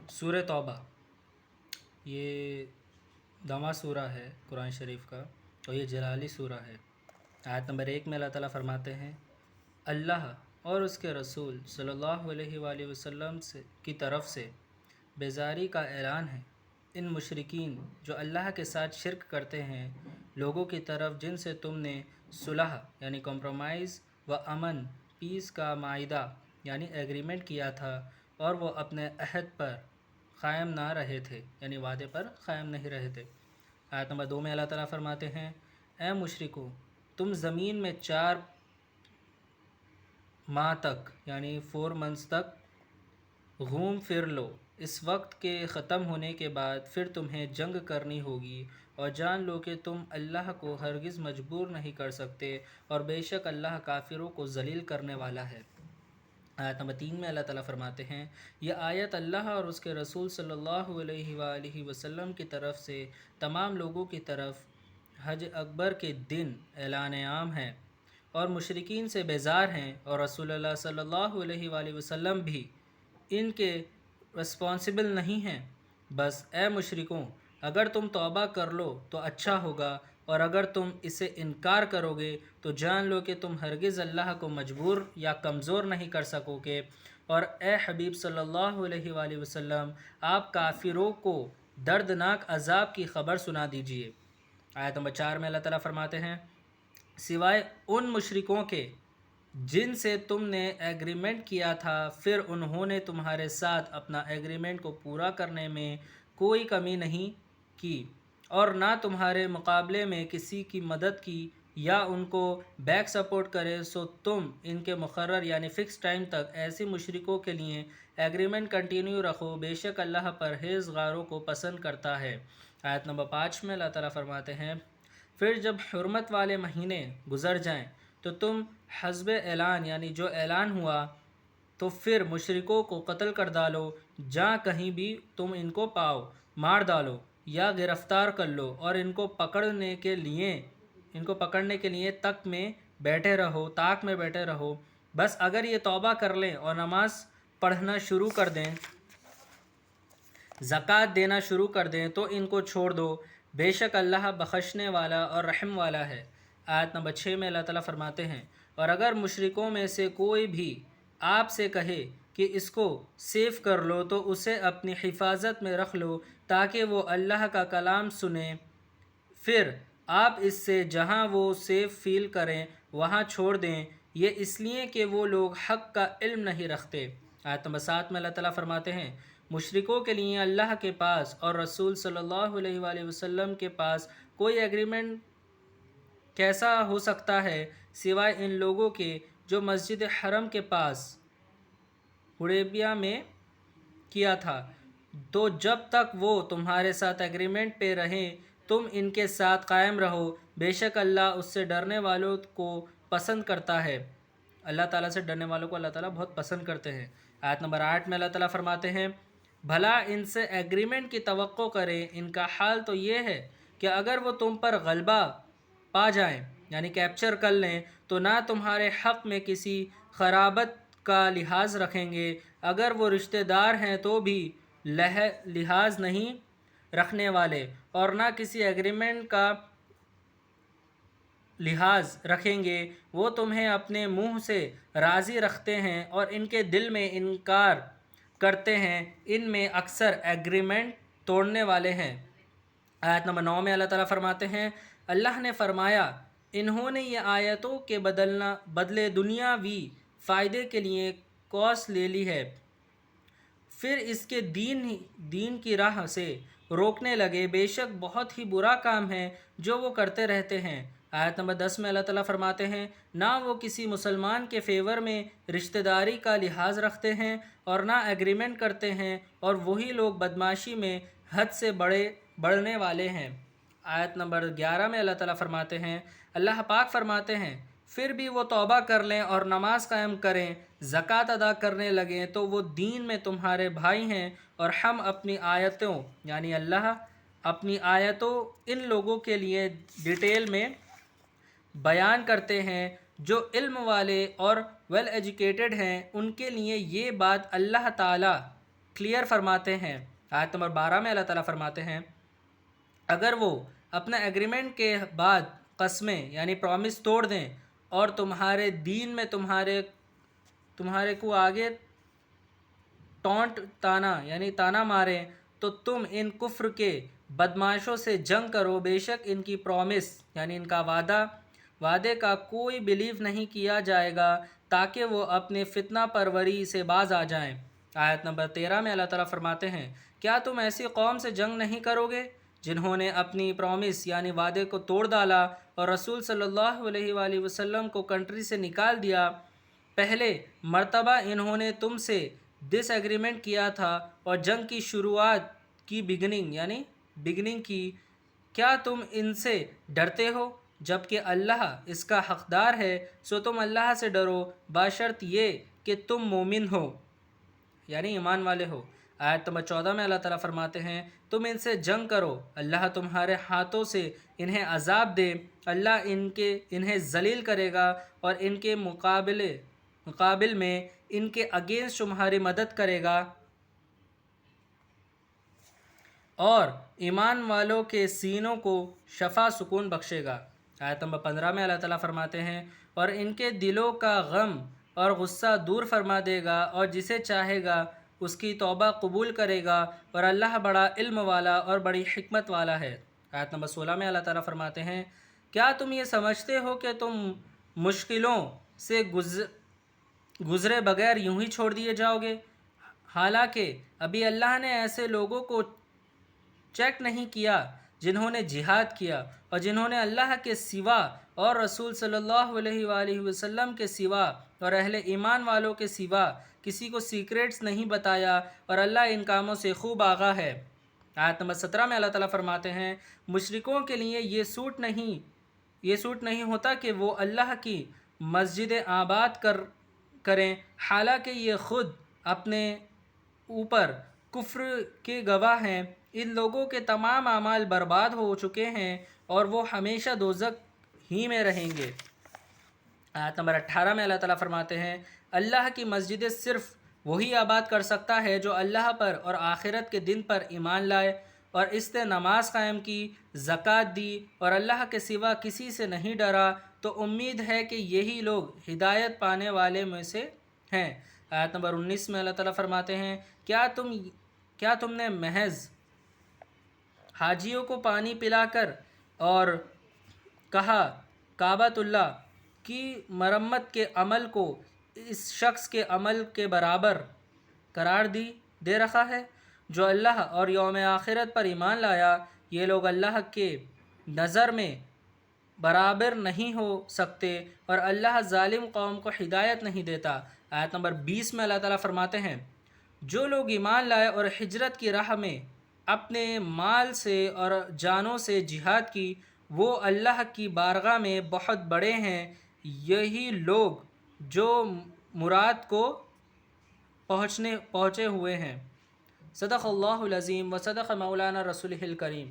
سورہ توبہ یہ دواں سورہ ہے قرآن شریف کا، اور یہ جلالی سورہ ہے۔ آیت نمبر 1 میں اللہ تعالیٰ فرماتے ہیں، اللہ اور اس کے رسول صلی اللہ علیہ وآلہ وسلم کی طرف سے بیزاری کا اعلان ہے ان مشرکین جو اللہ کے ساتھ شرک کرتے ہیں لوگوں کی طرف جن سے تم نے صلح یعنی کمپرومائز و امن پیس کا معاہدہ یعنی ایگریمنٹ کیا تھا، اور وہ اپنے عہد پر قائم نہ رہے تھے، یعنی وعدے پر قائم نہیں رہے تھے۔ آیت نمبر 2 میں اللہ تعالیٰ فرماتے ہیں، اے مشرکو، تم زمین میں 4 ماہ تک یعنی 4 منتھس تک گھوم پھر لو، اس وقت کے ختم ہونے کے بعد پھر تمہیں جنگ کرنی ہوگی، اور جان لو کہ تم اللہ کو ہرگز مجبور نہیں کر سکتے، اور بے شک اللہ کافروں کو ذلیل کرنے والا ہے۔ آیت نمبر 3 میں اللہ تعالیٰ فرماتے ہیں، یہ آیت اللہ اور اس کے رسول صلی اللہ علیہ وآلہ وسلم کی طرف سے تمام لوگوں کی طرف حج اکبر کے دن اعلان عام ہے، اور مشرکین سے بیزار ہیں، اور رسول اللہ صلی اللہ علیہ وآلہ وسلم بھی ان کے رسپانسبل نہیں ہیں۔ بس اے مشرکوں، اگر تم توبہ کر لو تو اچھا ہوگا، اور اگر تم اسے انکار کرو گے تو جان لو کہ تم ہرگز اللہ کو مجبور یا کمزور نہیں کر سکو گے، اور اے حبیب صلی اللہ علیہ وآلہ وسلم، آپ کافروں کو دردناک عذاب کی خبر سنا دیجئے۔ آیت نمبر 4 میں اللہ تعالیٰ فرماتے ہیں، سوائے ان مشرکوں کے جن سے تم نے ایگریمنٹ کیا تھا، پھر انہوں نے تمہارے ساتھ اپنا ایگریمنٹ کو پورا کرنے میں کوئی کمی نہیں کی، اور نہ تمہارے مقابلے میں کسی کی مدد کی یا ان کو بیک سپورٹ کرے، سو تم ان کے مقرر یعنی فکس ٹائم تک ایسی مشرکوں کے لیے ایگریمنٹ کنٹینیو رکھو، بے شک اللہ پرہیزگاروں کو پسند کرتا ہے۔ آیت نمبر 5 میں اللہ تعالیٰ فرماتے ہیں، پھر جب حرمت والے مہینے گزر جائیں تو تم حسب اعلان یعنی جو اعلان ہوا تو پھر مشرکوں کو قتل کر ڈالو، جہاں کہیں بھی تم ان کو پاؤ مار ڈالو یا گرفتار کر لو، اور ان کو پکڑنے کے لیے تاک میں بیٹھے رہو۔ بس اگر یہ توبہ کر لیں اور نماز پڑھنا شروع کر دیں، زکوٰۃ دینا شروع کر دیں تو ان کو چھوڑ دو، بے شک اللہ بخشنے والا اور رحم والا ہے۔ آیت نمبر 6 میں اللہ تعالیٰ فرماتے ہیں، اور اگر مشرکوں میں سے کوئی بھی آپ سے کہے کہ اس کو سیو کر لو تو اسے اپنی حفاظت میں رکھ لو تاکہ وہ اللہ کا کلام سنے، پھر آپ اس سے جہاں وہ سیف فیل کریں وہاں چھوڑ دیں، یہ اس لیے کہ وہ لوگ حق کا علم نہیں رکھتے۔ آیت نمبر 7 میں اللہ تعالیٰ فرماتے ہیں، مشرکوں کے لیے اللہ کے پاس اور رسول صلی اللہ علیہ وآلہ وسلم کے پاس کوئی ایگریمنٹ کیسا ہو سکتا ہے سوائے ان لوگوں کے جو مسجد حرم کے پاس حدیبیہ میں کیا تھا، تو جب تک وہ تمہارے ساتھ ایگریمنٹ پہ رہیں تم ان کے ساتھ قائم رہو، بے شک اللہ اس سے ڈرنے والوں کو پسند کرتا ہے۔ اللہ تعالیٰ سے ڈرنے والوں کو اللہ تعالیٰ بہت پسند کرتے ہیں۔ آیت نمبر 8 میں اللہ تعالیٰ فرماتے ہیں، بھلا ان سے ایگریمنٹ کی توقع کریں، ان کا حال تو یہ ہے کہ اگر وہ تم پر غلبہ پا جائیں یعنی کیپچر کر لیں تو نہ تمہارے حق میں کسی قرابت کا لحاظ رکھیں گے، اگر وہ رشتہ دار ہیں تو بھی لحاظ نہیں رکھنے والے، اور نہ کسی ایگریمنٹ کا لحاظ رکھیں گے، وہ تمہیں اپنے منہ سے راضی رکھتے ہیں اور ان کے دل میں انکار کرتے ہیں، ان میں اکثر ایگریمنٹ توڑنے والے ہیں۔ آیت نمبر 9 میں اللہ تعالیٰ فرماتے ہیں، اللہ نے فرمایا، انہوں نے یہ آیتوں کے بدلے دنیاوی فائدے کے لیے کاس لے لی ہے، پھر اس کے دین کی راہ سے روکنے لگے، بے شک بہت ہی برا کام ہے جو وہ کرتے رہتے ہیں۔ آیت نمبر 10 میں اللہ تعالیٰ فرماتے ہیں، نہ وہ کسی مسلمان کے فیور میں رشتہ داری کا لحاظ رکھتے ہیں اور نہ ایگریمنٹ کرتے ہیں، اور وہی لوگ بدمعاشی میں حد سے بڑھنے والے ہیں۔ آیت نمبر 11 میں اللہ تعالیٰ فرماتے ہیں، اللہ پاک فرماتے ہیں، پھر بھی وہ توبہ کر لیں اور نماز قائم کریں، زکوٰۃ ادا کرنے لگیں تو وہ دین میں تمہارے بھائی ہیں، اور ہم اپنی آیتوں یعنی اللہ اپنی آیتوں ان لوگوں کے لیے ڈیٹیل میں بیان کرتے ہیں جو علم والے اور ویل ایجوکیٹڈ ہیں، ان کے لیے یہ بات اللہ تعالیٰ کلیئر فرماتے ہیں۔ آیت نمبر 12 میں اللہ تعالیٰ فرماتے ہیں اگر وہ اپنا ایگریمنٹ کے بعد قسمیں یعنی پرومس توڑ دیں اور تمہارے دین میں تمہارے کو آگے ٹونٹ تانا یعنی تانا ماریں تو تم ان کفر کے بدمعاشوں سے جنگ کرو، بے شک ان کی پرومس یعنی ان کا وعدے کا کوئی بلیو نہیں کیا جائے گا تاکہ وہ اپنے فتنہ پروری سے باز آ جائیں۔ آیت نمبر 13 میں اللہ تعالیٰ فرماتے ہیں کیا تم ایسی قوم سے جنگ نہیں کرو گے جنہوں نے اپنی پرومس یعنی وعدے کو توڑ ڈالا اور رسول صلی اللہ علیہ وآلہ وسلم کو کنٹری سے نکال دیا؟ پہلے مرتبہ انہوں نے تم سے ڈس ایگریمنٹ کیا تھا اور جنگ کی شروعات کی بگننگ کی، کیا تم ان سے ڈرتے ہو جبکہ اللہ اس کا حقدار ہے؟ سو تم اللہ سے ڈرو باشرط یہ کہ تم مومن ہو یعنی ایمان والے ہو۔ آیت نمبر 14 میں اللہ تعالیٰ فرماتے ہیں تم ان سے جنگ کرو، اللہ تمہارے ہاتھوں سے انہیں عذاب دے، اللہ انہیں ذلیل کرے گا اور ان کے مقابل میں ان کے اگینسٹ تمہاری مدد کرے گا اور ایمان والوں کے سینوں کو شفا سکون بخشے گا۔ آیت نمبر 15 میں اللہ تعالیٰ فرماتے ہیں اور ان کے دلوں کا غم اور غصہ دور فرما دے گا اور جسے چاہے گا اس کی توبہ قبول کرے گا اور اللہ بڑا علم والا اور بڑی حکمت والا ہے۔ آیت نمبر 16 میں اللہ تعالیٰ فرماتے ہیں کیا تم یہ سمجھتے ہو کہ تم مشکلوں سے گزرے بغیر یوں ہی چھوڑ دیے جاؤ گے؟ حالانکہ ابھی اللہ نے ایسے لوگوں کو چیک نہیں کیا جنہوں نے جہاد کیا اور جنہوں نے اللہ کے سوا اور رسول صلی اللہ علیہ وآلہ وسلم کے سوا اور اہل ایمان والوں کے سوا کسی کو سیکریٹس نہیں بتایا اور اللہ ان کاموں سے خوب آگاہ ہے۔ آیت نمبر 17 میں اللہ تعالیٰ فرماتے ہیں مشرکوں کے لیے یہ سوٹ نہیں ہوتا کہ وہ اللہ کی مسجد آباد کریں حالانکہ یہ خود اپنے اوپر کفر کے گواہ ہیں، ان لوگوں کے تمام اعمال برباد ہو چکے ہیں اور وہ ہمیشہ دوزخ ہی میں رہیں گے۔ آیت نمبر 18 میں اللہ تعالیٰ فرماتے ہیں اللہ کی مسجدیں صرف وہی آباد کر سکتا ہے جو اللہ پر اور آخرت کے دن پر ایمان لائے اور اس نے نماز قائم کی، زکوٰۃ دی اور اللہ کے سوا کسی سے نہیں ڈرا، تو امید ہے کہ یہی لوگ ہدایت پانے والے میں سے ہیں۔ آیت نمبر 19 میں اللہ تعالیٰ فرماتے ہیں کیا تم نے محض حاجیوں کو پانی پلا کر اور کہا کعبۃ اللہ کی مرمت کے عمل کو اس شخص کے عمل کے برابر قرار دے رکھا ہے جو اللہ اور یوم آخرت پر ایمان لایا؟ یہ لوگ اللہ کے نظر میں برابر نہیں ہو سکتے اور اللہ ظالم قوم کو ہدایت نہیں دیتا۔ آیت نمبر 20 میں اللہ تعالیٰ فرماتے ہیں جو لوگ ایمان لائے اور ہجرت کی راہ میں اپنے مال سے اور جانوں سے جہاد کی وہ اللہ کی بارگاہ میں بہت بڑے ہیں، یہی لوگ جو مراد کو پہنچے ہوئے ہیں۔ صدق اللہ العظیم و صدق مولانا رسولہ الکریم۔